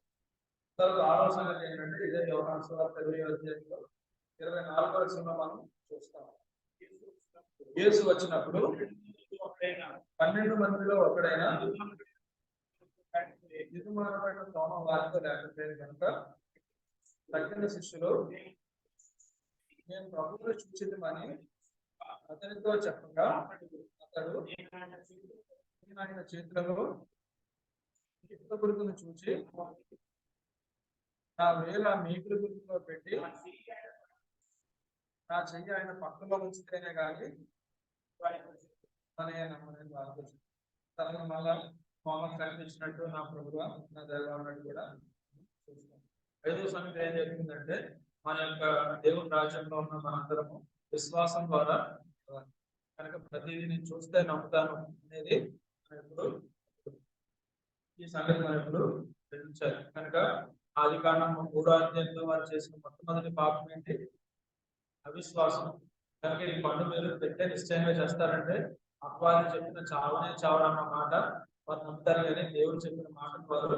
Speaker 1: తర్వాత 6వ సంగతి ఏంటంటే ఇదే యోహాను సువార్త 20వ అధ్యాయంలో 24వ వచనంలో మనం చూస్తాం. యేసు వచ్చినప్పుడు 12 మందిలో ఒకడైన దిదుమానబడిన తోమ వారితో లేకపోతే కనుక తగ్గిన శిష్యులు మేము ప్రభువును చూచిద్దామని అతనితో చెప్పగా అతడు ఆయన చేతులలో ఇటుక పురుగును చూచి నా వేల మీకుల గురిలో పెట్టి నా చెయ్యి ఆయన పక్కలో ఉంచితేనే కానీ తనే నమ్మని ఆలోచన తనను మళ్ళా మామూలు కనిపించినట్టు నా ప్రభుగా నా దగ్గర ఉన్నట్టు కూడా చూస్తాం. 5వ సంగతి ఏం జరిగిందంటే మన యొక్క దేవుని రాజ్యంలో ఉన్న మనందరము విశ్వాసం ద్వారా కనుక ప్రతిదీ నేను చూస్తే నమ్ముతాను అనేది ఇప్పుడు ఈ సంగతి మనం ఇప్పుడు గ్రహించాలి. కనుక ఆదికాండం 3వ అధ్యాయంలో వారు చేసిన మొట్టమొదటి పాపం ఏంటి? అవిశ్వాసం. కనుక ఈ పండు మీరు పెట్టే నిశ్చయంగా చేస్తారంటే అపవాది చెప్పిన చావనే చావడన్న మాట వారు నమ్ముతారు, కానీ దేవుడు చెప్పిన మాటను వారు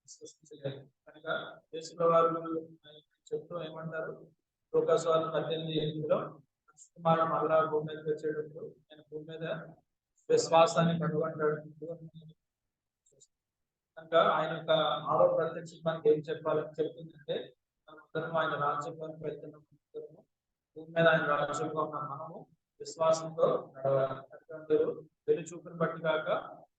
Speaker 1: విశ్వసించలేదు. కనుక యేసు వారు చెప్తూ ఏమంటారు? లూకాసు 18:8 కుమారుడు మళ్ళా భూమి మీదకి వచ్చేటప్పుడు ఆయన భూమి మీద విశ్వాసాన్ని కనుగొంటాడు. కనుక ఆయన యొక్క 6వ ప్రత్యక్షం మనకి ఏం చెప్పాలని చెప్తుందంటే మనమందరం ఆయన రాజ్యంలోకి వెళ్తున్నాం. భూమి మీద ఆయన రాజ్యంలో ఉన్న మనము విశ్వాసంతో నడవాలి. అందరూ వెలు చూపుని బట్టి కాక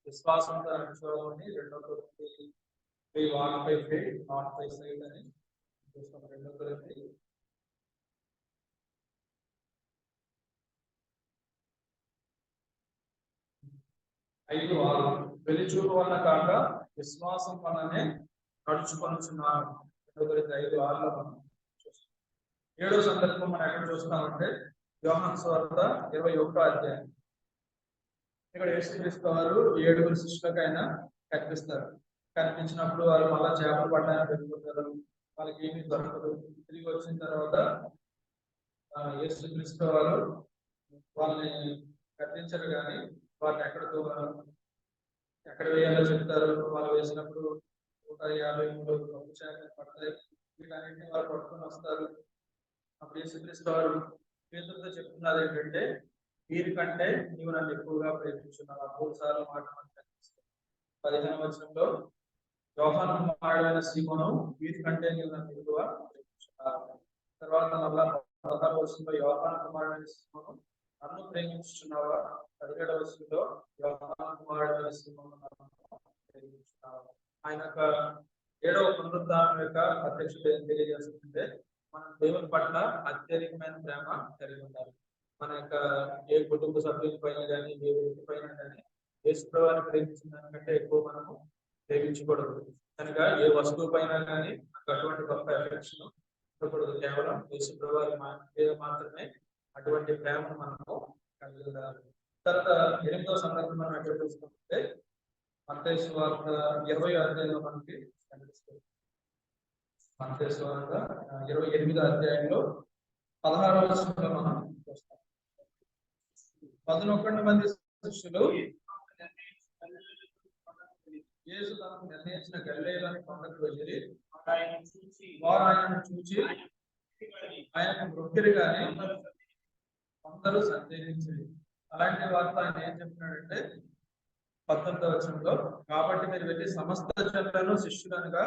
Speaker 1: విశ్వాసంతో నడుచుకోవాలని 2వ కొరింథీ walk by faith not by sight అని చూస్తాం. 2వ కొరింథీ 5:6 వెలు చూపు వలన కాక విశ్వాసం వలనే నడుచుకొనుచున్నాను. 2వ కొరింథీ 5:6లో మనం చూస్తాం. 7వ సందర్భం మనం ఎక్కడ చూస్తామంటే యోహాను సువార్త 21వ అధ్యాయం. ఇక్కడ యేసుక్రీస్తు వారు 7 శిష్యులకు ఆయన కనిపిస్తారు. కనిపించినప్పుడు వారు మళ్ళా చేపలు పట్టడానికి వెళ్ళిపోతారు. వాళ్ళకి ఏమీ దొరకదు. తిరిగి వచ్చిన తర్వాత యేసుక్రీస్తు వారు వాళ్ళని గద్దించరు కానీ వారిని ఎక్కడ వేయాలో చెప్తారు. వాళ్ళు వేసినప్పుడు 153 శాఖలు పడతాయి. వీటన్నింటినీ వారు పట్టుకొని వస్తారు. అప్పుడు యేసుక్రీస్తు వారు పేతురుతో చెప్తున్నారు ఏంటంటే, వీరికంటే నీవు నన్ను ఎక్కువగా ప్రేమించున్నావు. 3 సార్లు మాట మనకు కనిపిస్తుంది. 15వ వచనంలో యోహాను కుమారుడైన సీమోను, వీరికంటే నీవు నన్ను ఎక్కువ ప్రేమించున్నావు. తర్వాత మళ్ళా 16వ వచనంలో యోహాను కుమారుడైన సీమోను, నన్ను ప్రేమించున్నావా? 17వ వచనంలో యోహాను కుమారుడైన సీమోను, నన్ను ప్రేమించున్నావా? ఆయన యొక్క 7వ పునరుద్ధానం యొక్క అధ్యక్షుడు ఏం తెలియజేస్తుంటే, మనం దేవుని పట్ల అత్యధికమైన ప్రేమ కలిగి ఉండాలి. మన యొక్క ఏ కుటుంబ సభ్యుల పైన కానీ, ఏ వ్యక్తి పైన కానీ యేసు ప్రభువుని ప్రేమించిన దానికంటే ఎక్కువ మనము ప్రేమించకూడదు. కనుక ఏ వస్తువు పైన కానీ అటువంటి గొప్ప ఎఫెక్షన్ ఉండకూడదు. కేవలం యేసు ప్రభువు మాత్రమే అటువంటి ప్రేమను మనము కలిగి ఉండాలి. తర్వాత 8వ సందర్భం మనం ఎక్కడ చూసుకుంటే మత్తయి సువార్త 20వ అధ్యాయంలో మనకి కనిపిస్తుంది. మత్తయి సువార్త 28వ అధ్యాయంలో 16వ వచనంలో మనం చూస్తాం. 11 మంది శిష్యులు యేసు తనకు నిర్ణయించిన గలిలయలోని కొండకు వెళ్ళి వారు ఆయనను చూచి ఆయనకు మృక్కిరి కానీ అందరూ సందేహించింది. అలాంటి వారితో ఆయన ఏం చెప్తున్నాడంటే 19వ వచనంలో, కాబట్టి మీరు వెళ్ళి సమస్త జనులను శిష్యులనుగా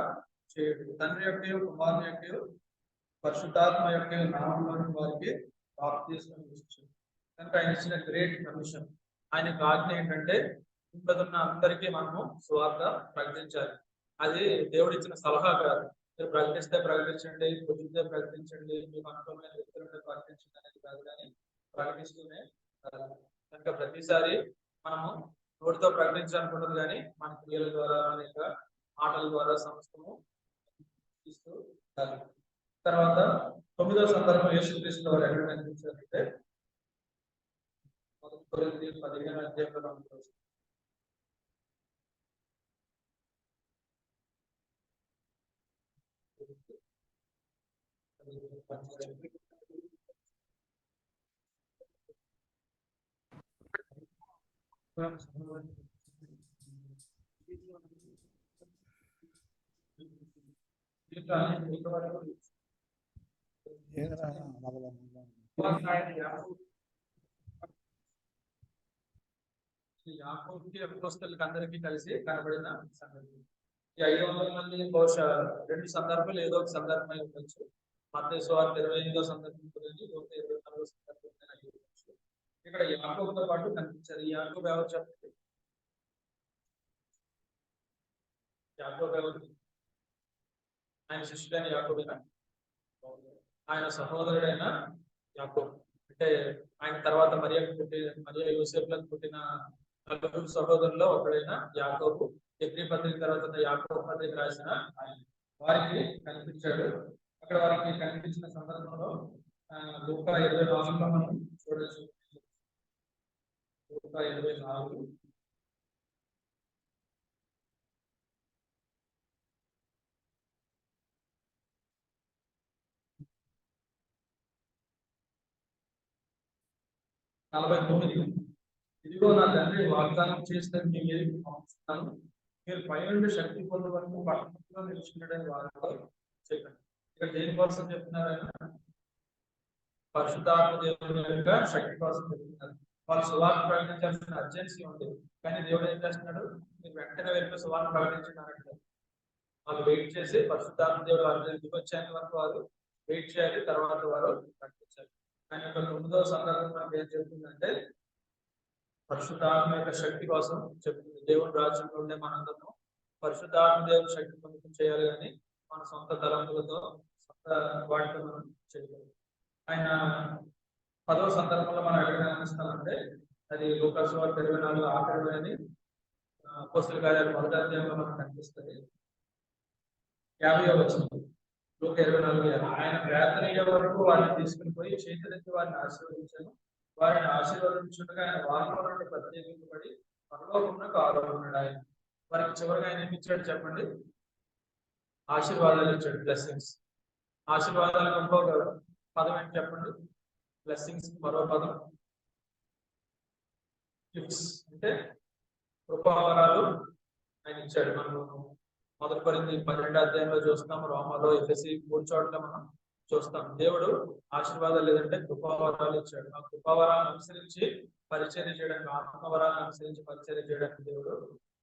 Speaker 1: చేయండి, తండ్రి యొక్క కుమారుని యొక్క పరిశుద్ధాత్మ యొక్క నామంలోని వారికి బాప్తిస్మం ఇచ్చారు. కనుక ఆయన ఇచ్చిన గ్రేట్ కమిషన్, ఆయన ఆజ్ఞ ఏంటంటే ఉన్న అందరికీ మనము సువార్త ప్రకటించాలి. అది దేవుడు ఇచ్చిన సలహా కాదు. మీరు ప్రకటిస్తే ప్రకటించండి, కుదిరితే ప్రకటించండి, మీకు అనుకూలమైన వ్యక్తులంటే ప్రకటించండి అనేది కాదు, కానీ ప్రకటిస్తూనే కనుక ప్రతిసారి మనము నోటితో ప్రకటించాలనుకుంటుంది, కానీ మన క్రియల ద్వారా మన యొక్క మాటల ద్వారా సమస్తము ఇస్తూ ఉండాలి. తర్వాత 9వ సందర్భం యేసుక్రీస్తు వారు ఎక్కడ కనిపించారంటే 1 కొరింథీయులు 15వ అధ్యాయంలో మనం చూస్తాం. యాకోబుకి అపోస్తలులకు అందరికీ కలిసి కనబడిన సంగతి. ఈ 500 మంది బహుశా 2 సందర్భాలు ఏదో ఒక సందర్భం ఉండొచ్చు. మత్తయి సువార్త 25వ సందర్భం గురించి, 24వ సందర్భం ఉండొచ్చు. ఇక్కడ యాకోబుతో పాటు కనిపించారు. ఈ యాకోబు ఎవరు చెప్పండి? యాకోబు ఎవరు? ఆయన శిష్యుడైన యాకోబేనా? ఆయన సహోదరుడైన యాకోబు. అంటే ఆయన తర్వాత మరియా యోసేపులకు పుట్టిన 4 సహోదరుల్లో ఒకడైన యాకోబు. ఎబ్రీ పత్రిక తర్వాత యాకోబు పత్రిక రాసిన ఆయన వారికి కనిపించాడు. అక్కడ వారికి కనిపించిన సందర్భంలో లూకా 24లో మనం చూడొచ్చు. లూకా 24 49. ఇదిగో నా తండ్రి వాగ్దానం చేసిన మీ మీదకి పంపిస్తాను, మీరు పైనుండి శక్తి పొందే వరకు పట్టణంలో నిలిచినడని వారితో చెప్పండి. ఇక్కడ దేనికోసం చెప్తున్నారైనా? పరిశుద్ధాత్మ దేవుని యొక్క శక్తి కోసం చెప్తున్నారు. వాళ్ళు సువార్త ప్రకటించాల్సిన అర్జెన్సీ ఉంది, కానీ దేవుడు ఏం చేస్తున్నాడు? మీరు వెంటనే వెళ్ళి సువార్త ప్రకటించడానికి వాళ్ళు వెయిట్ చేసి పరిశుద్ధాత్మ దేవుడు వారి దగ్గరికి వచ్చేంత వరకు వారు వెయిట్ చేయాలి, తర్వాత వారు ప్రకటించాలి. కానీ ఒక 9వ సందర్భం మనకు ఏం చెప్తుందంటే పరిశుద్ధాత్మ యొక్క శక్తి కోసం చెప్తుంది. దేవుని రాజ్యంలో ఉండే మనందరము పరిశుద్ధాత్మ దేవుని శక్తి పొందుతూ చేయాలి, కానీ మన సొంత తలంపులతో సొంత వాటితో మనం చేయగలం. ఆయన 10వ సందర్భంలో మనం ఎక్కడ గమనిస్తామంటే అది లూకా సువార్త 24 ఆఖరి అని అపోస్తలుల కార్యాలు 1వ అధ్యాయంలో మనకు కనిపిస్తుంది. 50వ వచనం లూకా 24 ఆయన ప్రార్థన అయ్యే వరకు వారిని తీసుకుని పోయి చేతులెత్తి వారిని ఆశీర్వదించాను. వారిని ఆశీర్వదించుండగా ఆయన వారిలో నుండి ప్రత్యేకింపబడి పరలోకమునకు ఆరోహణుడు. ఆయన వారికి చివరిగా ఆయన ఏమి ఇచ్చాడు చెప్పండి? ఆశీర్వాదాలు ఇచ్చాడు, బ్లెస్సింగ్స్. ఆశీర్వాదాలకు ఇంకొక పదం ఏంటి చెప్పండి? బ్లెస్సింగ్స్ మరో పదం గిఫ్ట్స్ అంటే కృపావరాలు ఆయన ఇచ్చాడు. మనం మొదటి కొరింథీ 12వ అధ్యాయంలో చూస్తాం, రోమాలో, ఎఫెసీ 3 చోట్ల మనం చూస్తాం. దేవుడు ఆశీర్వాదాలు లేదంటే కృపావరాలు ఇచ్చాడు. ఆ కృపావరాలను అనుసరించి పరిచర్య చేయడానికి, ఆత్మవరాలను అనుసరించి పరిచర్య చేయడానికి దేవుడు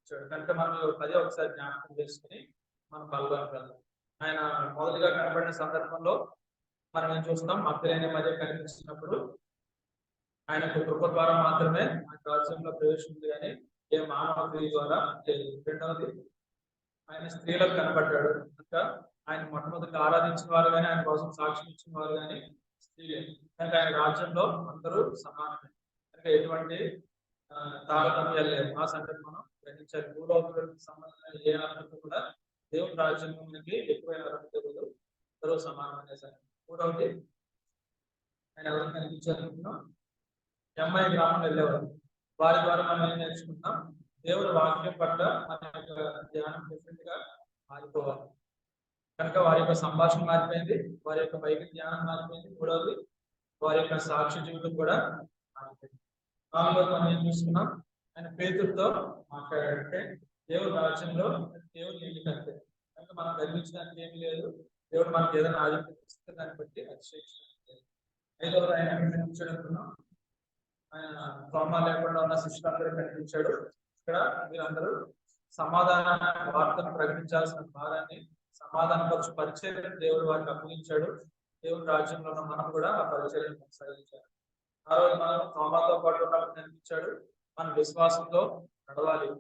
Speaker 1: ఇచ్చాడు. కనుక మనం పదే ఒకసారి జ్ఞాపకం చేసుకుని మనం పాల్గొనగలం. ఆయన మొదటిగా కనబడిన సందర్భంలో మనం ఏం చూస్తాం, మగ్ధలేని మధ్య కనిపించినప్పుడు ఆయనకు కృప ద్వారా మాత్రమే ఆయన రాజ్యంలో ప్రవేశింది కానీ ఏ మానవ క్రియ ద్వారా లేదు. రెండవది, ఆయన స్త్రీలకు కనబడ్డాడు. కనుక ఆయన మొట్టమొదటి ఆరాధించిన వారు కానీ, ఆయన కోసం సాక్ష్యం ఇచ్చిన వారు కానీ స్త్రీలే. కనుక ఆయన రాజ్యంలో అందరూ సమానమే. కనుక ఎటువంటి తారతమ్యాలు లేవు. ఆ సంగతి మనం గ్రహించాలి. భూలోకానికి సంబంధించిన ఏ అర్హత కూడా దేవుని రాజ్యంలోనికి ఎక్కువైన అర్హత లేదు. అందరూ సమానమైన సంగతి. మూడవది, ఆయన ఎవరికి కనిపించాలనుకున్నాం, ఎంఐ గ్రామం వెళ్ళేవారు. వారి ద్వారా మనం ఏం నేర్చుకుంటాం, దేవుడి వాక్యం పట్ల మన యొక్క ధ్యానం డిఫరెంట్ గా మారిపోవాలి. కనుక వారి యొక్క సంభాషణ మారిపోయింది, వారి యొక్క బైబిల్ ధ్యానం మారిపోయింది. మూడవది, వారి యొక్క సాక్షి జీవితం కూడా మారిపోయింది. నాలుగోది మనం ఏం చూసుకున్నాం, ఆయన పేతురుతో మాట్లాడాడంటే దేవుడి రాజ్యంలో దేవుడు నీళ్ళు కంటే కనుక మనం గర్వించడానికి ఏమీ లేదు. దేవుడు మనకి ఏదైనా ఆధిపత్యం దాన్ని బట్టి అతిశయించడానికి లేదు. ఐదవది, ఆయన కనిపించడం, ఆయన తోమ లేకుండా ఉన్న శిష్యులందరూ కనిపించాడు. ఇక్కడ వీరందరూ సమాధాన వార్తను ప్రకటించాల్సిన భారాన్ని సమాధానపరచు పరిచర్యను దేవుడు వారికి అప్పగించాడు. దేవుడి రాజ్యంలో ఉన్న మనం కూడా ఆ పరిచర్యను కొనసాగించాలి. ఆ రోజు మనం తోమతో పాటు ఉన్నప్పుడు కనిపించాడు. మన విశ్వాసంలో నడవాలి.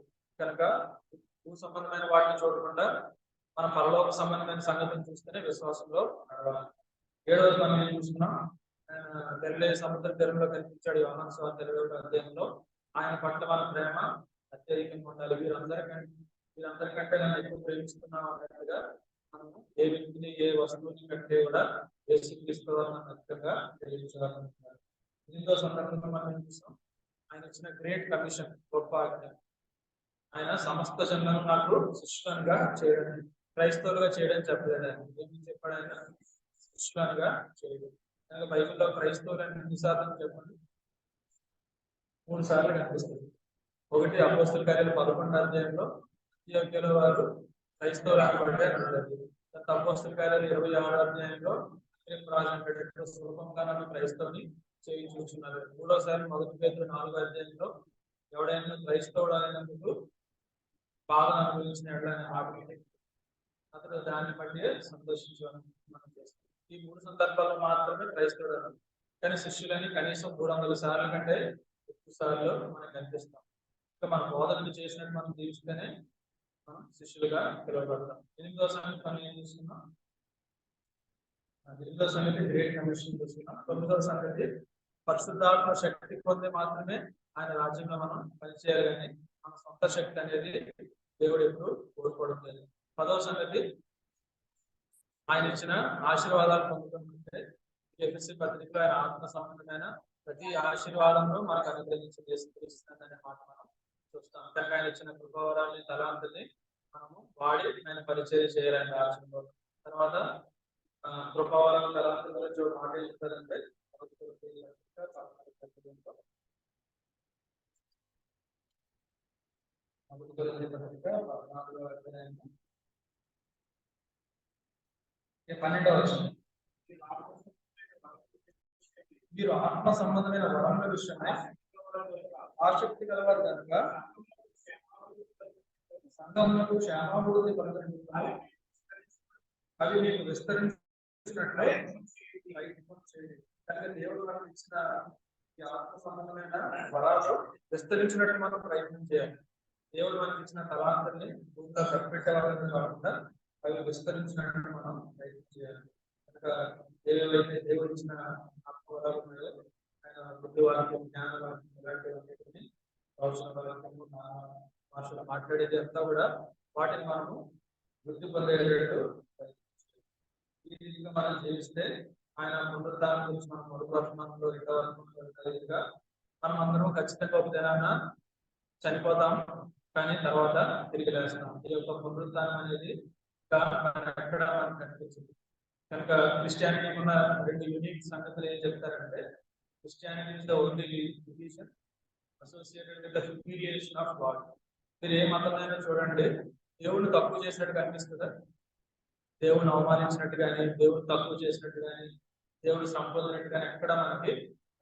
Speaker 1: కనుక భూ సంబంధమైన వాటిని చూడకుండా మన పరలోక సంబంధమైన సంగతిని చూస్తేనే విశ్వాసంలో నడవాలి. ఏడవది మనం ఏం చూస్తున్నాం, తెరలే సముద్ర తీరంలో కనిపించాడు. యోహాను సువార్త 21వ అధ్యాయంలో ఆయన పట్ల మన ప్రేమ అత్యధికంగా ఉండాలి. వీరందరికంటే నన్ను ఎక్కువ ప్రేమిస్తున్నాం అన్నట్టుగా మనము ఏ వ్యక్తిని, ఏ వస్తువుని కంటే కూడా యేసుక్రీస్తువారిని అధికంగా ప్రేమించాలనుకుంటున్నారు. 8వ సందర్భంలో మనం ఏం చూస్తాం, ఆయన ఇచ్చిన గ్రేట్ కమిషన్, గొప్ప ఆజ్ఞ. ఆయన సమస్త జనులను నాకు శిష్యులుగా చేయడం, క్రైస్తవులుగా చేయడం చెప్పలేదు. ఆయన ఏం చెప్పాడు, ఆయన శిష్యులుగా చేయడం. బైబిల్లో క్రైస్తవులు అని ఎన్నిసార్లు చెప్పండి, 3 సార్లు కనిపిస్తుంది. ఒకటి అపోస్తల కార్యాలు 11వ అధ్యాయంలో అంతియోక్యలో వారు క్రైస్తవులు అనబడ్డే అన్నది. అపోస్తల కార్యాలు 26వ అధ్యాయంలో రాజు సులభంగా నన్ను క్రైస్తవుని చేయించుకున్నారు. మూడోసారి మొదటి పేతురు 4వ అధ్యాయంలో ఎవడైనా క్రైస్తవుడు అయినందుకు బాధ అనుభవించిన అతను దాన్ని బట్టి సంతోషించాలని మనం చేస్తాం. ఈ 3 సందర్భాల్లో మాత్రమే క్రైస్తవుడు అన్నాడు. కానీ శిష్యులని కనీసం 300 సార్లు కంటే ఎక్కువ సార్లు మనం కనిపిస్తాం. ఇంకా మన బోధనలు చేసినట్టు మనం జీవిస్తేనే మనం శిష్యులుగా పిలువబడతాం. 8వ సంగతి మనం ఏం చూస్తున్నాం, 8వ సంగతి గ్రేట్ కమిషన్ చూస్తున్నాం. 9వ సంగతి పరిశుద్ధాత్మ శక్తి పొందే మాత్రమే ఆయన రాజ్యంలో మనం పనిచేయాలి, కానీ మన సొంత శక్తి అనేది దేవుడు ఎప్పుడు కోరుకోవడం లేదు. 10వ సంగతి ఆయన ఇచ్చిన ఆశీర్వాదాలు పొందుతుంటే ఎఫెసీ పత్రికలో ఆయన ఆత్మ సంబంధమైన ప్రతి ఆశీర్వాదంలో మనకు అనుగ్రహించదనే మాట మనం చూస్తాం. కనుక ఆయన ఇచ్చిన కృపావరాన్ని, తలాంతుని మనము వాడి ఆయన పరిచర్య చేయాలని రాజ్యంలో. తర్వాత కృపావరం తలాంతుల గురించి ఒక మాట చెప్తారంటే, మీరు ఆత్మ సంబంధమైన వరముల విషయమై ఆసక్తి గలవారు కనుక సంఘములకు క్షేమాభివృద్ధి కలుగుతాయి, అవి మీకు విస్తరించినట్లే ప్రయత్నం చేయండి. కనుక దేవుడు మనకు ఇచ్చిన ఈ ఆత్మ సంబంధమైన వరాలు విస్తరించినట్టు మనం ప్రయత్నం చేయాలి. దేవుడు మనకి ఇచ్చిన తలాంతుల్ని పూర్తిగా కప్పెట్టేవాళ్ళని కాకుండా అవి విస్తరించినట్టు మనం ప్రయత్నం చేయాలి. కనుక ఏవైతే దేవుడు ఇచ్చిన ఆత్మవరాలు ఉన్నాయో, ఆయన బుద్ధి వాక్యం, జ్ఞాన వాక్యం, ఇలాంటివన్నిటిని అవసరం వాక్యము, భాషలో మాట్లాడేది అంతా కూడా వాటిని మనము వృద్ధి పొందేటట్టు ఈ రీతిగా మనం జీవిస్తే ఆయన పునరుద్ధానం గురించి మనం మొదటి వర్తమానంలో, రెండవ వర్తమానంలో కలిగిగా మనం అందరం ఖచ్చితంగా ఒక దినాన చనిపోతాం, కానీ తర్వాత తిరిగి లేస్తాం. ఈ యొక్క పునరుద్ధానం అనేది ఎక్కడ మనకు కనిపించింది. కనుక క్రిస్టియానిటీ ఉన్న 2 యూనిక్ సంగతులు ఏం చెప్తారంటే, Christianity is the only religion associated with the humiliation of God. మీరు ఏ మతమైనా చూడండి, దేవుడు తప్పు చేసినట్టు కనిపిస్తుందా? దేవుని అవమానించినట్టు కానీ, దేవుడు తప్పు చేసినట్టు కానీ, దేవుడు సంపొందినట్టు కానీ ఎక్కడ మనకి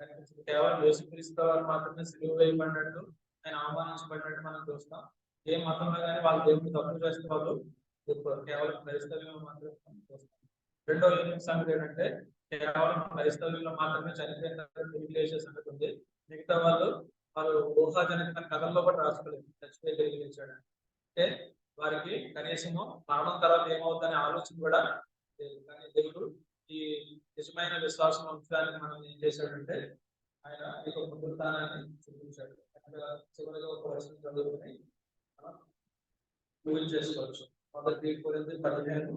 Speaker 1: కనిపించదు. కేవలం యేసుక్రీస్తు వారు మాత్రమే సిలువ వేయబడినట్టు, ఆయన అవమానించబడినట్టు మనం చూస్తాం. ఏ మతంలో కానీ వాళ్ళు దేవుడిని తప్పు చేస్తే వాళ్ళు కేవలం క్రైస్తవ్యంలో మాత్రమే మనం చూస్తాం. రెండో సంగతి ఏంటంటే, కేవలం క్రైస్తవ్యంలో మాత్రమే చనిపోయిన తిరిగి లేచే సంగతి ఉంది. మిగతా వాళ్ళు ఊహాజనిత కథల్లో కూడా రాసుకోలేదు చచ్చిపోయి తిరిగి లేచాడు అంటే వారికి కనీసము మరణం తర్వాత ఏమవుతుందనే ఆలోచన కూడా లేదు. కానీ దేవుడు ఈ నిజమైన విశ్వాసం ఉంచడానికి మనం ఏం చేశాడంటే ఆయన ఈ పునరుత్థానాన్ని చూపించాడు. చివరిగా ఒక వర్షం చదువుకుని మనం పూజలు చేసుకోవచ్చు. 1 కొరింథీ 17,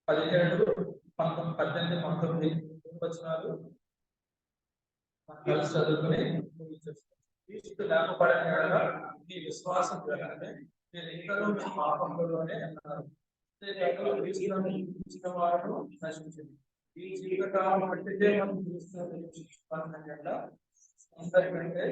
Speaker 1: 18, 19 వచనాలు కలిసి చదువుకుని క్రీస్తు లేకపోవడం వల్ల మీ విశ్వాసం ప్రకారమే మీరు ఇంకనూ మీ పాపంలోనే అన్నారు. క్రీస్తు వారు నశించింది. ఈ జీవితకాలం బట్టితే మనం క్రీస్తు అందరికంటే